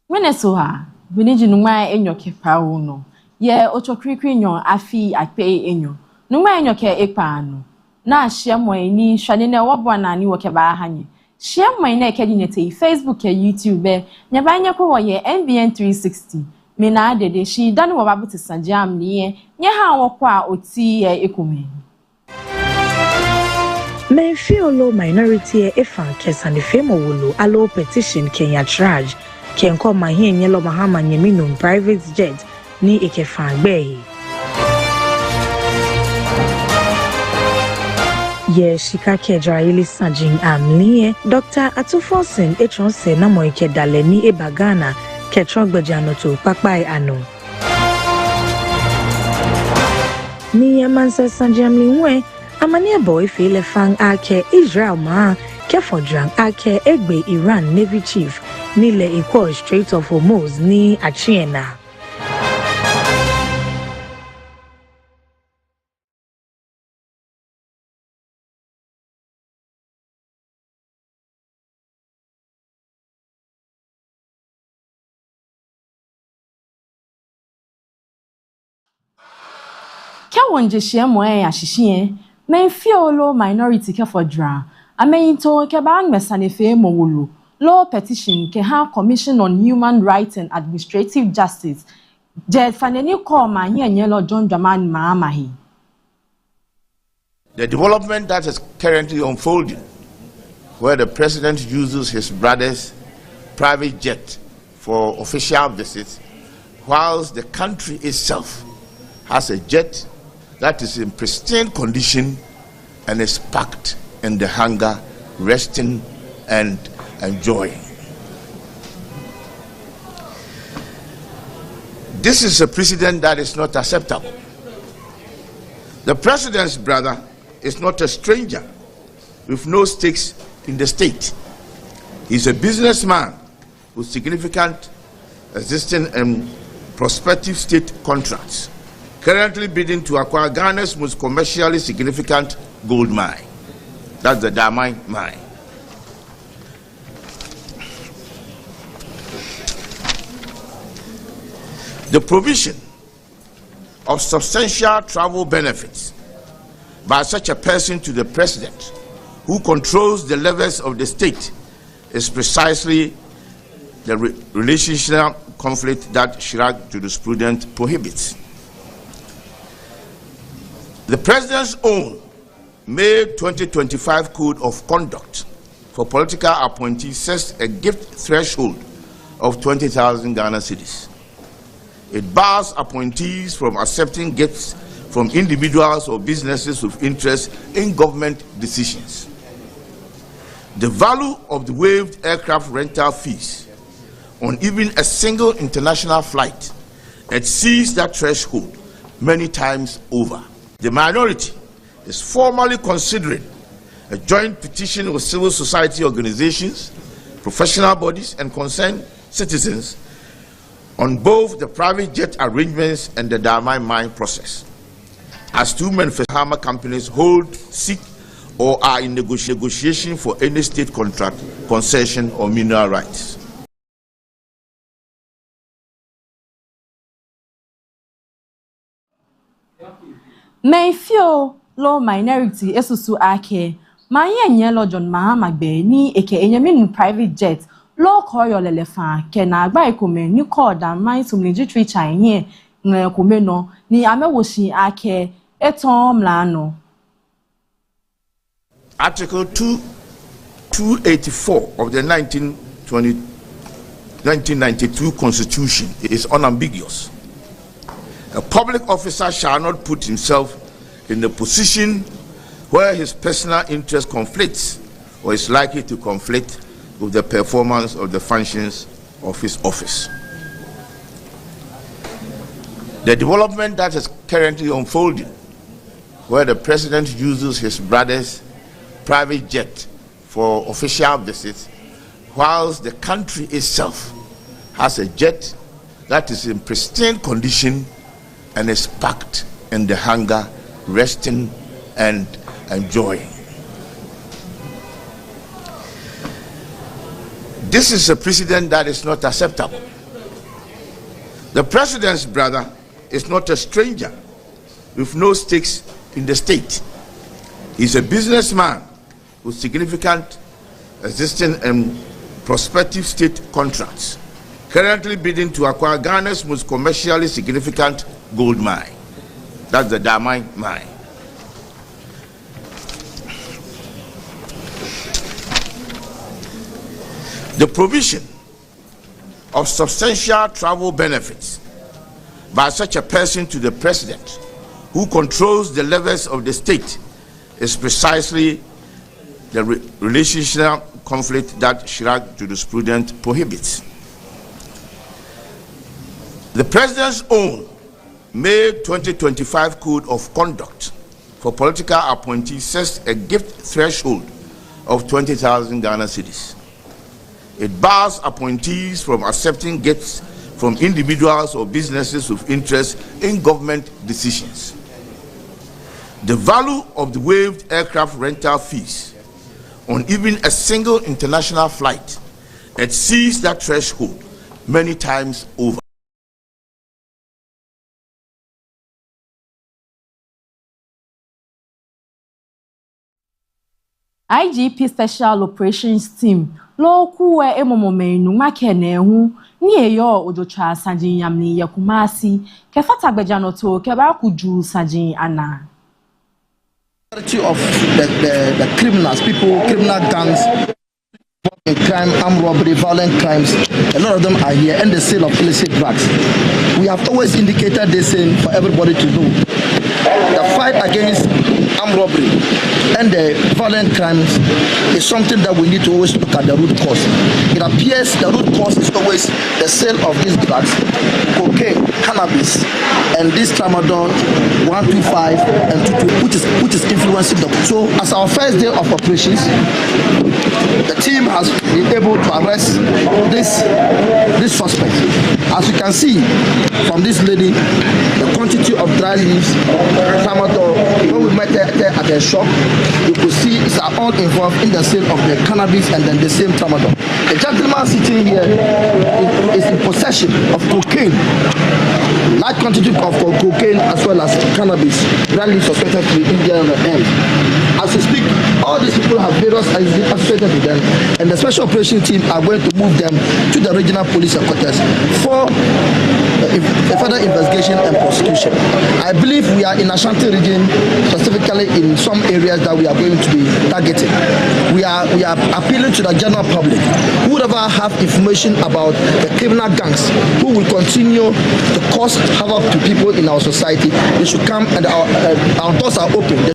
Venezuela, Beniji Numa enyoke pauno. Ye ochokrikri nyon afi akpe enyo. Numa enyoke ekpano. Na share ni shwanene wabwana ni wakeba hanye. Share na ekedinete Facebook e YouTube. Nyabanya kwa ye NBN 360. Mina dede shi dani wababuti sanjam niye. Nye ha wakwa oti ekume. Menfiolo minority efan kesane femo wolo alo petition Kenya Traj. Kenko mahin yellow Mahama Yeminum private jet ni ekefan bay. Ye shika kedra ili sajin amliye Dr. Atufosin etronse na moike dale ni ebagana ketrog bejano to pakpai ano. Ni yamansa sanjamliwe amania boy file fang ake Israel ma kefodrang ake egbe Iran Navy Chief Nile Equal Strait of Hormuz ni Achiena. Kya wonje share moe ya shishie, Menfiolo minority kefodra. Ameyinto kebang mesanefe mowulu. Law petition ke ha Commission on Human Rights and Administrative Justice. Je faneni ko ma yelo John Dramani Mahamahi. The development that is currently unfolding, where the president uses his brother's private jet for official visits, whilst the country itself has a jet that is in pristine condition and is packed in the hangar, resting and enjoying. This is a precedent that is not acceptable. The president's brother is not a stranger with no stakes in the state. He's a businessman with significant existing and prospective state contracts, currently bidding to acquire Ghana's most commercially significant gold mine. That's the Damai mine. The provision of substantial travel benefits by such a person to the president, who controls the levers of the state, is precisely the relational conflict that Chirac jurisprudence prohibits. The president's own May 2025 Code of Conduct for political appointees sets a gift threshold of 20,000 Ghana cedis. It bars appointees from accepting gifts from individuals or businesses with interest in government decisions. The value of the waived aircraft rental fees on even a single international flight exceeds that threshold many times over. The minority is formally considering a joint petition with civil society organizations, professional bodies, and concerned citizens on both the private jet arrangements and the Damai mine process, as two manufacturing companies hold, seek, or are in negotiation for any state contract, concession, or mineral rights. Menfiolo minority esusu ake. Yelo John Mahama be ni eke enyeminu private jet. Law koyo lelefa kena agba ikome ni koda mine sumlijitri chainye kumeno ni amewoshi ake eton mlano. Article 284 of the 1992 Constitution is unambiguous. A public officer shall not put himself in a position where his personal interest conflicts or is likely to conflict with the performance of the functions of his office. The development that is currently unfolding, where the president uses his brother's private jet for official visits, whilst the country itself has a jet that is in pristine condition and is packed in the hangar, resting and enjoying. This is a precedent that is not acceptable. The president's brother is not a stranger with no stakes in the state. He's a businessman with significant existing and prospective state contracts, currently bidding to acquire Ghana's most commercially significant gold mine. That's the Damai mine. The provision of substantial travel benefits by such a person to the president, who controls the levers of the state, is precisely the relational conflict that Chirac jurisprudence prohibits. The president's own May 2025 Code of Conduct for political appointees sets a gift threshold of 20,000 Ghana cedis. It bars appointees from accepting gifts from individuals or businesses with interest in government decisions. The value of the waived aircraft rental fees on even a single international flight exceeds that threshold many times over. IGP Special Operations Team lokuwe emomomenu makenehu niyeyo ojocha sajin yamni yakumasi kefata gbejanoto keba kuju sajin ana. Of the criminals, criminal gangs, crime, armed robbery, violent crimes, a lot of them are here, and the sale of illicit drugs. We have always indicated this for everybody to know. The fight against armed robbery and the violent crimes is something that we need to always look at the root cause. It appears the root cause is always the sale of these drugs, cocaine, cannabis, and this tramadol 125 and 22, which is influencing them. So as our first day of operations, the team has been able to arrest this suspect. As you can see from this lady, the quantity of dry leaves, tramadol, when we met her at the shop, you could see it's all involved in the sale of the cannabis and then the same tramadol. The gentleman sitting here is in possession of cocaine, large quantity of cocaine as well as cannabis, rarely suspected to be Indian end. As we speak, all these people have various identities associated with them, and the special operation team are going to move them to the regional police headquarters for further investigation and prosecution. I believe we are in Ashanti region, specifically in some areas that we are going to be targeting. We are appealing to the general public. Whoever have information about the criminal gangs who will continue to cause havoc to people in our society, they should come, and our doors are open.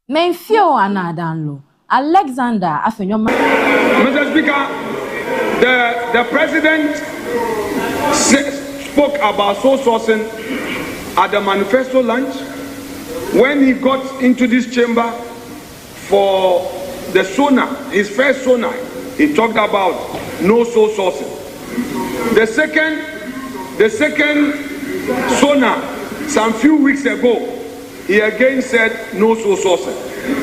Menfio anadanlo Alexander Afenyoma. Mr. Speaker, the president spoke about soul sourcing at the manifesto lunch. When he got into this chamber for the sonar, his first sonar, he talked about no soul sourcing. The second sonar, some few weeks ago, he again said no soul sourcing.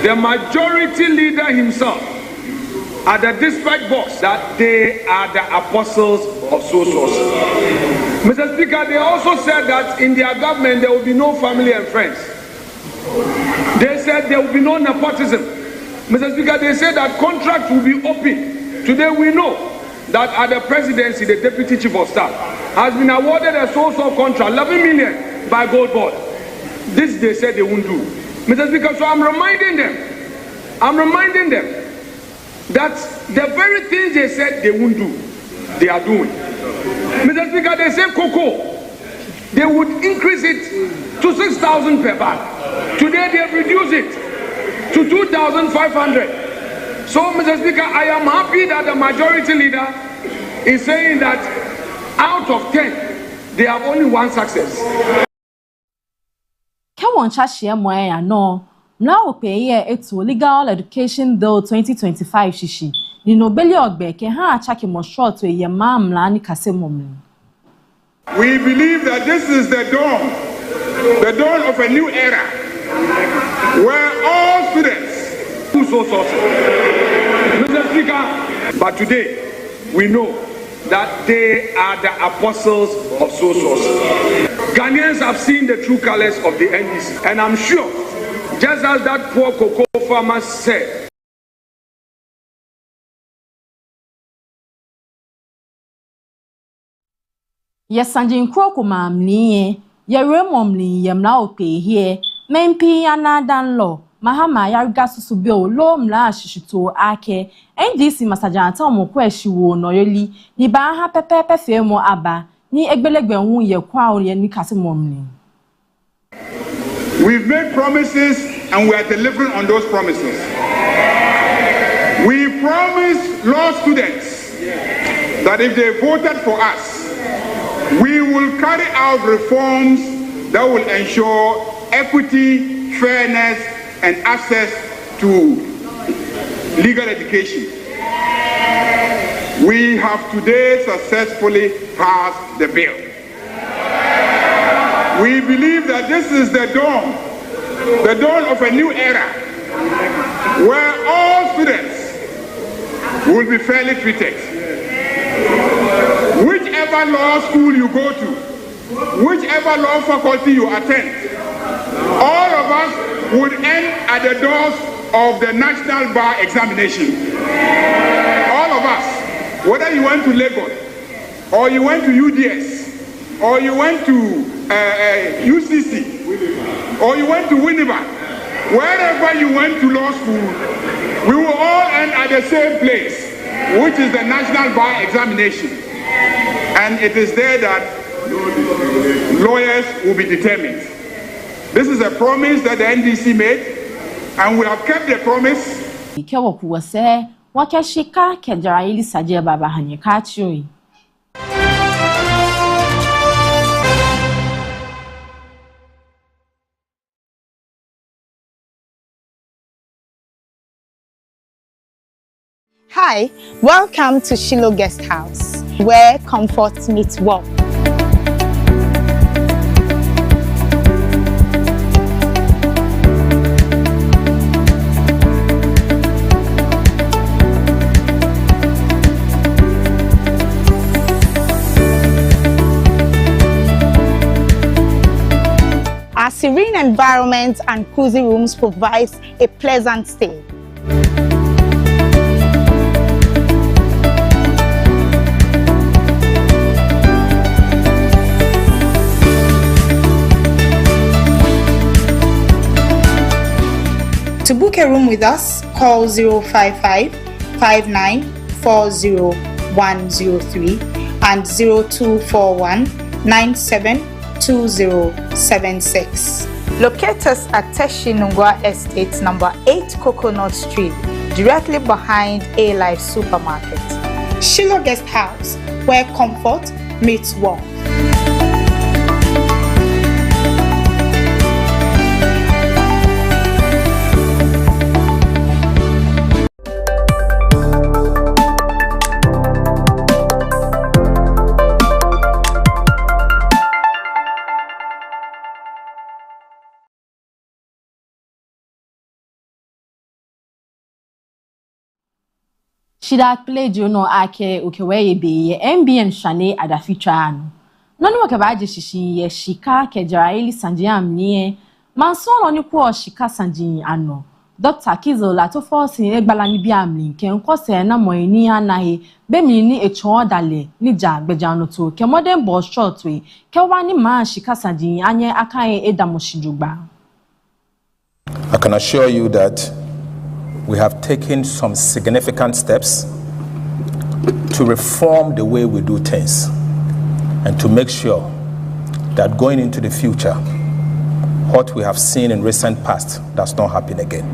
The majority leader himself at the dispatch box that they are the apostles of soul sourcing. Mr. Speaker, they also said that in their government there will be no family and friends. They said there will be no nepotism. Mr. Speaker, they said that contracts will be open. Today we know that at the presidency, the deputy chief of staff has been awarded a sole contract, 11 million by Gold Board. This they said they won't do. Mr. Speaker, so I'm reminding them that the very things they said they won't do, they are doing. Mr. Speaker, they say cocoa, they would increase it to 6,000 per bag. Today they have reduced it to 2,500. So, Mr. Speaker, I am happy that the majority leader is saying that out of 10, they have only one success. Kewon chashie moya no now peye eto Legal Education Bill 2025 shishi. Ni nobeli ogbe ke ha achaki mo short to ye mamla ni kasemomle. We believe that this is the dawn of a new era where all students do so sourcing. Mr. Speaker, but today we know that they are the apostles of soul sources. Ghanaians have seen the true colors of the NDC, and I'm sure, just as that poor cocoa farmer said, Yesanjin Kroko Mamlie, Yeremomli, Yamla Ope here, Mempi Anadan Law, Mahama Yargasusu Bill, Lom La Shishito Ake, NDC Masajanta Mokweshi Noyoli, Nibaha Pepe Femo Abba, Ni Egbelegben Ye Kwao Ye Nikasimomli. We've made promises and we are delivering on those promises. We promised law students that if they voted for us, we will carry out reforms that will ensure equity, fairness, and access to legal education. We have today successfully passed the bill. We believe that this is the dawn of a new era, where all students will be fairly treated. Whichever law school you go to, whichever law faculty you attend, all of us would end at the doors of the National Bar Examination. All of us, whether you went to Lagos, or you went to UDS, or you went to UCC, or you went to Winneba, wherever you went to law school, we will all end at the same place, which is the National Bar Examination. And it is there that lawyers will be determined. This is a promise that the NDC made, and we have kept the promise. Hi, welcome to Shiloh Guest House, where comfort meets warmth. Our serene environment and cozy rooms provides a pleasant stay. To book a room with us, call 055-5940-103 and 0241-972076. Locate us at Teshinungwa Estate, number 8 Coconut Street, directly behind A-Life Supermarket. Shiloh Guest House, where comfort meets warmth. Shida played you know ake ukeweye be MBN Shane Adafitwaa no. Nonu wakabaje shishi ye shika kejaraili sanjiam niye. Manson oni kwa shika sanji ano. Dr. Kizo lato force egbala ni biamli ke nkose na moyini anahi bemi ni echon dale ni jagbejano to ke modern boss short we ke wani ma shika sanji anye akaye edamoshidugba. I can assure you that we have taken some significant steps to reform the way we do things and to make sure that going into the future, what we have seen in recent past does not happen again.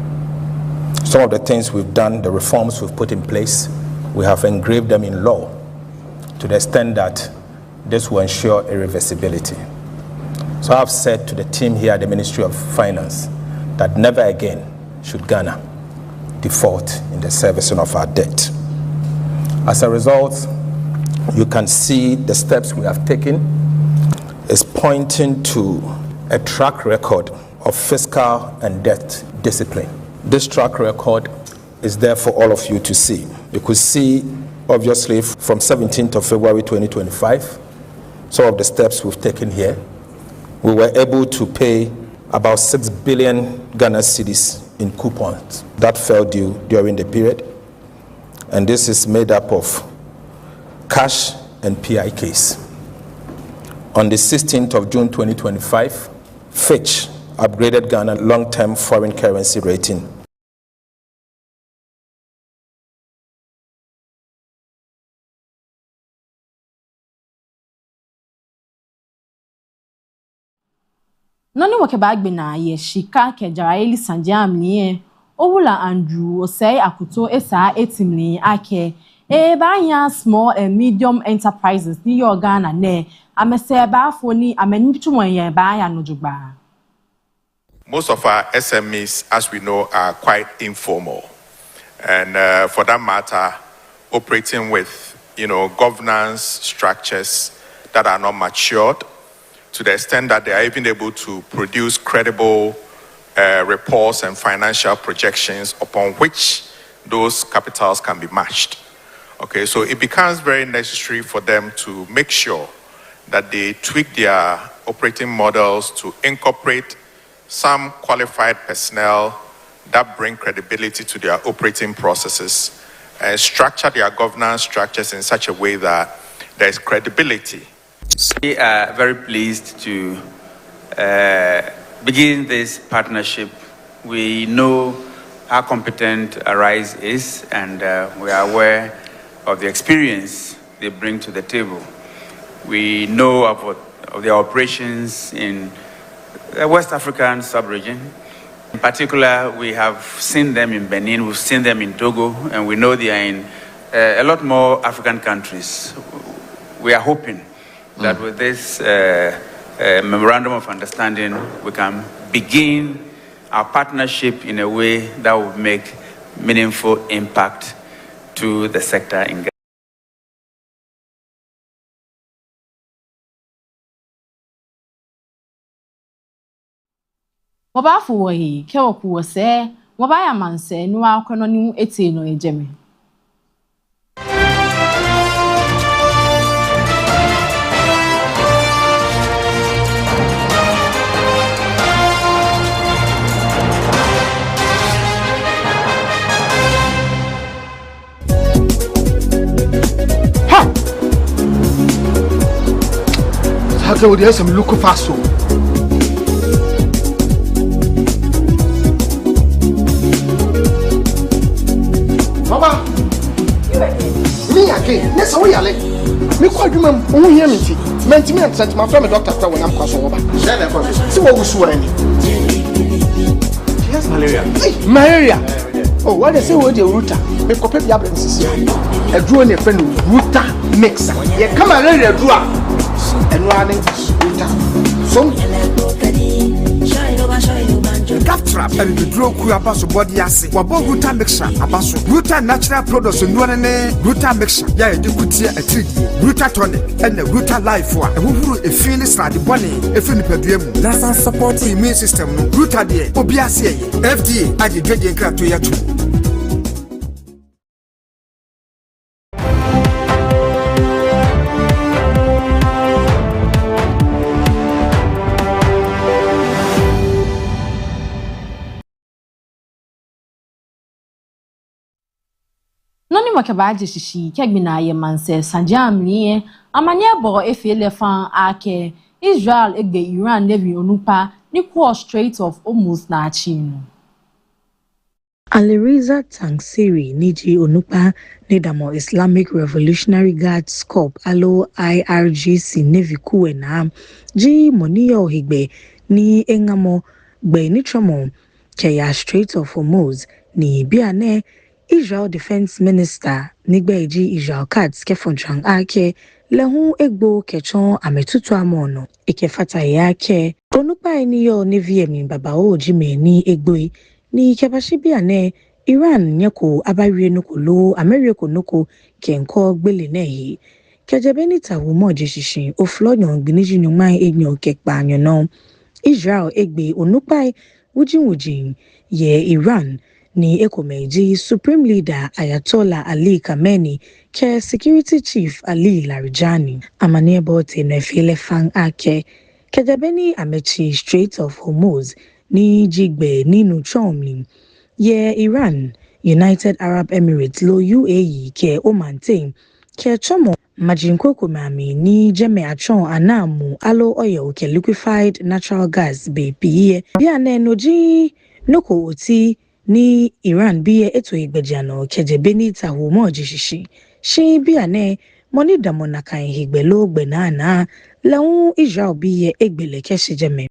Some of the things we've done, the reforms we've put in place, we have engraved them in law to the extent that this will ensure irreversibility. So I've said to the team here at the Ministry of Finance that never again should Ghana default in the servicing of our debt. As a result, you can see the steps we have taken is pointing to a track record of fiscal and debt discipline. This track record is there for all of you to see. You could see Obviously, from 17th of February 2025, some of the steps we've taken here, we were able to pay about 6 billion Ghana cedis in coupons that fell due during the period. And this is made up of cash and PIKs. On the 16th of June 2025, Fitch upgraded Ghana long-term foreign currency rating. Nani wakebagbe na ye shika kejara eli sanjam niye Owula Andrew osei akuto esa etimli ake banya small and medium enterprises ni yo Ghana ne amese ba foni amenitumwe banya nojugba. Most of our SMEs, as we know, are quite informal, and for that matter, operating with governance structures that are not matured, to the extent that they are even able to produce credible reports and financial projections upon which those capitals can be matched. Okay, so it becomes very necessary for them to make sure that they tweak their operating models to incorporate some qualified personnel that bring credibility to their operating processes and structure their governance structures in such a way that there is credibility. We are very pleased to begin this partnership. We know how competent Arise is, and we are aware of the experience they bring to the table. We know of their operations in the West African sub-region. In particular, we have seen them in Benin, we've seen them in Togo, and we know they are in a lot more African countries. We are hoping that with this memorandum of understanding, we can begin our partnership in a way that will make meaningful impact to the sector in Ghana. Wabafu wahi kewa kuwase wabaya manse nuwa kono ni eti no ejeme. Hata odi some look faso. Baba, me again. Yes, we are like. Me quite remember who hear me. Mentiment and sent my friend doctor when I'm crossing over. See what we swear. Yes, malaria. Malaria. Oh, what they say with the router? Me copy the absence here. A drone a friend router mixer. Yeah, come on, let it draw. And running router. So. Gap trap and the draw ku abaso body ase wabo ruta mixture abaso ruta natural products nduane ruta mixture ya yedi kutie atridi ruta tonic and the ruta life wa ehuru efin srade bone efin nipadua mu na support immune system no ruta de obi ase ye FDA age dwedie nkrato ya tu. Nani wakabaje shishi kegbina ye manse sanjam niye amanye bo efele ake Israel egbe Iran Navy onupa ni cross Strait of Hormuz na achinu. Alireza Tangsiri Niji Onupa Nedamo Islamic Revolutionary Guards Corps Alo IRGC Navy Kuena Ji Moniyo Higbe ni Engamo Gbe Nitromo Keya Strait of Hormuz ni Biane Israel Defense Minister Nigbeji Israel Katz Kefonchang Ake Lehun Egbo Kechon Ametutu Amono Ikefata Yake Onupa Eniyo Navy Emi Babao Jime ni Egboi ni Kebashibiane Iran nyako abawie nuko lo America nuko kenko gbele nehi kejebeni tawumo jeshishin oflonyon gbiniji nyuman enyo kekpa nyono Israel egbe onupai wujin ye Iran ni ekomeji Supreme Leader Ayatollah Ali Khamenei ke Security Chief Ali Larijani amane bote no efile fang ake kedebeni amechi Strait of Hormuz ni jigbe ninu chomli ye Iran United Arab Emirates lo UAE ke o maintain ke chomo majinkoko mami ni jeme achon anamu alo oil ke liquefied natural gas be piye bia na enoji noko oti ni Iran biye eto igbejano kejebe ni tahu moji shishi shi bia ne moni damona kan higbelo gbenana lawun Israel biye egbele keshijeme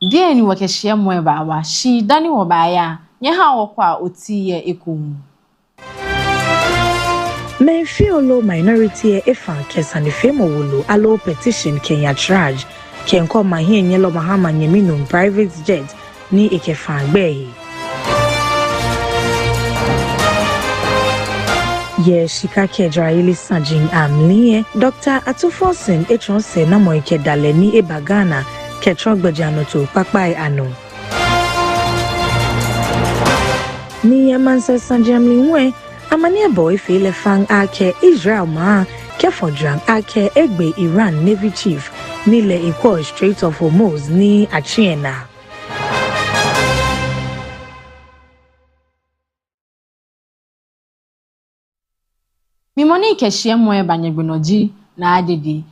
Die ni wakeshia mwe bawa shi dani wabaya nye ha wakwa otiye ekumu. Menfiolo minority efan kesanifemo wolo alo petition Kenya charge kenko mahie nyelo mahama nyemino private jet ni ikefan gbehi. Ye shika kedra ili sanjin amliye Dr. Atufosin etronse na moike dale ni ebagana ketron gbejano to papai ano. Ni yamanse sanjamliwe amania boy fele fang ake Israel ma kefodran ake egbe Iran Navy Chief nile iko Strait of Hormuz ni achiena. Mimoni keshia mwe banyegbonoji na adidi